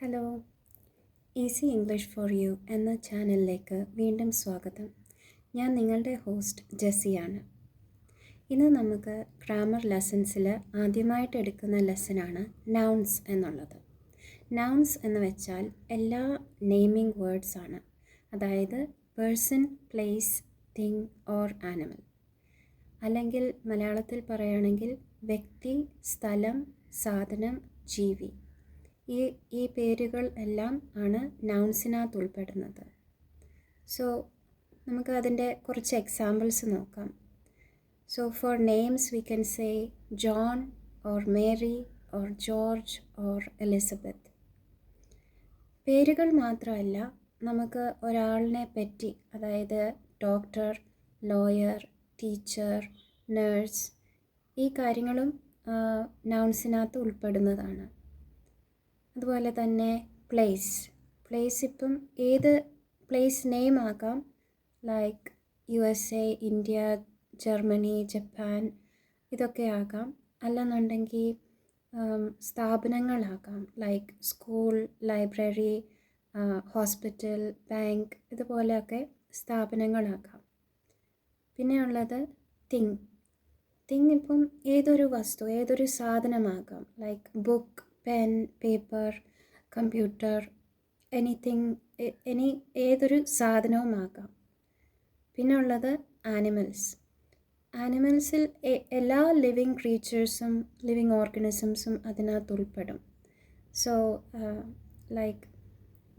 Hello, easy English for you എന്ന ചാനലിലേക്ക് വീണ്ടും സ്വാഗതം. ഞാൻ നിങ്ങളുടെ ഹോസ്റ്റ് ജെസ്സിയാണ്. ഇന്ന് നമുക്ക് ഗ്രാമർ ലെസൺസിൽ ആദ്യമായിട്ട് എടുക്കുന്ന ലെസനാണ് നൗൺസ് എന്നുള്ളത്. നൗൺസ് എന്ന് വെച്ചാൽ എല്ലാ നെയിമിംഗ് വേർഡ്സ് ആണ്. അതായത് person, place, thing or animal. അല്ലെങ്കിൽ മലയാളത്തിൽ പറയുകയാണെങ്കിൽ വ്യക്തി, സ്ഥലം, സാധനം, ജീവി. ഈ പേരുകൾ എല്ലാം ആണ് നൗൺസിനകത്ത് ഉൾപ്പെടുന്നത്. സോ നമുക്ക് അതിൻ്റെ കുറച്ച് എക്സാമ്പിൾസ് നോക്കാം. So for names we can say John or Mary or George or Elizabeth. പേരുകൾ മാത്രമല്ല, നമുക്ക് ഒരാളിനെ പറ്റി, അതായത് ഡോക്ടർ, ലോയർ, ടീച്ചർ, നേഴ്സ്, ഈ കാര്യങ്ങളും നൗൺസിനകത്ത് ഉൾപ്പെടുന്നതാണ്. അതുപോലെ തന്നെ പ്ലേസ് ഇപ്പം ഏത് പ്ലേസ് നെയിം ആകാം. Like USA, India, Germany, Japan, ഇതൊക്കെ ആകാം. അല്ലെന്നുണ്ടെങ്കിൽ സ്ഥാപനങ്ങളാകാം. Like school, library, hospital, bank, ഇതുപോലെയൊക്കെ സ്ഥാപനങ്ങളാകാം. പിന്നെ ഉള്ളത് തിങ് ഇപ്പം ഏതൊരു വസ്തു, ഏതൊരു സാധനമാകാം. Like book, pen, paper, computer, ഏതൊരു സാധനവുമാകാം. പിന്നെ ഉള്ളത് ആനിമൽസിൽ എല്ലാ ലിവിങ് ക്രീച്ചേഴ്സും ലിവിങ് ഓർഗനിസംസും അതിനകത്ത് ഉൾപ്പെടും. സോ ലൈക്ക്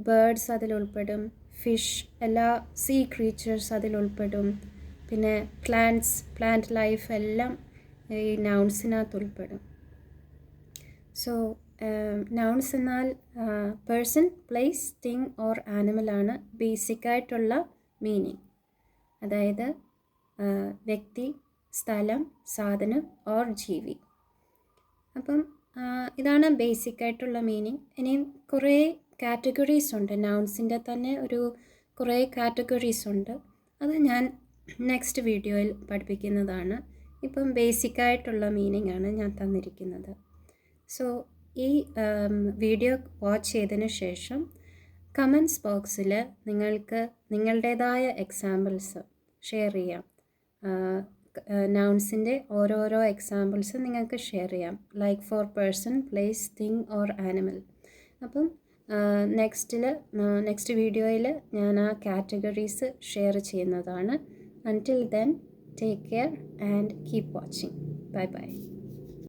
ബേർഡ്സ് അതിലുൾപ്പെടും, ഫിഷ്, എല്ലാ സീ ക്രീച്ചേഴ്സ് അതിലുൾപ്പെടും. പിന്നെ പ്ലാന്റ് ലൈഫ് എല്ലാം ഈ നൗൺസിനകത്ത് ഉൾപ്പെടും. സോ നൗൺസ് എന്നാൽ പേഴ്സൺ, പ്ലേസ്, തിങ് ഓർ ആനിമലാണ് ബേസിക്കായിട്ടുള്ള മീനിങ്. അതായത് വ്യക്തി, സ്ഥലം, സാധനം ഓർ ജീവി. അപ്പം ഇതാണ് ബേസിക്കായിട്ടുള്ള മീനിങ്. ഇനിയും കുറേ കാറ്റഗറീസ് ഉണ്ട്. നൗൺസിൻ്റെ തന്നെ കുറേ കാറ്റഗറീസ് ഉണ്ട്. അത് ഞാൻ നെക്സ്റ്റ് വീഡിയോയിൽ പഠിപ്പിക്കുന്നതാണ്. ഇപ്പം ബേസിക്കായിട്ടുള്ള മീനിങ് ആണ് ഞാൻ തന്നിരിക്കുന്നത്. സോ ഈ വീഡിയോ വാച്ച് ചെയ്തതിന് ശേഷം കമൻറ്റ്സ് ബോക്സിൽ നിങ്ങൾക്ക് നിങ്ങളുടേതായ എക്സാമ്പിൾസ് ഷെയർ ചെയ്യാം. നൗൺസിൻ്റെ ഓരോരോ എക്സാമ്പിൾസ് നിങ്ങൾക്ക് ഷെയർ ചെയ്യാം. Like for person, place, thing or animal. അപ്പം നെക്സ്റ്റ് വീഡിയോയിൽ ഞാൻ ആ കാറ്റഗറീസ് ഷെയർ ചെയ്യുന്നതാണ്. Until then, take care and keep watching. Bye bye.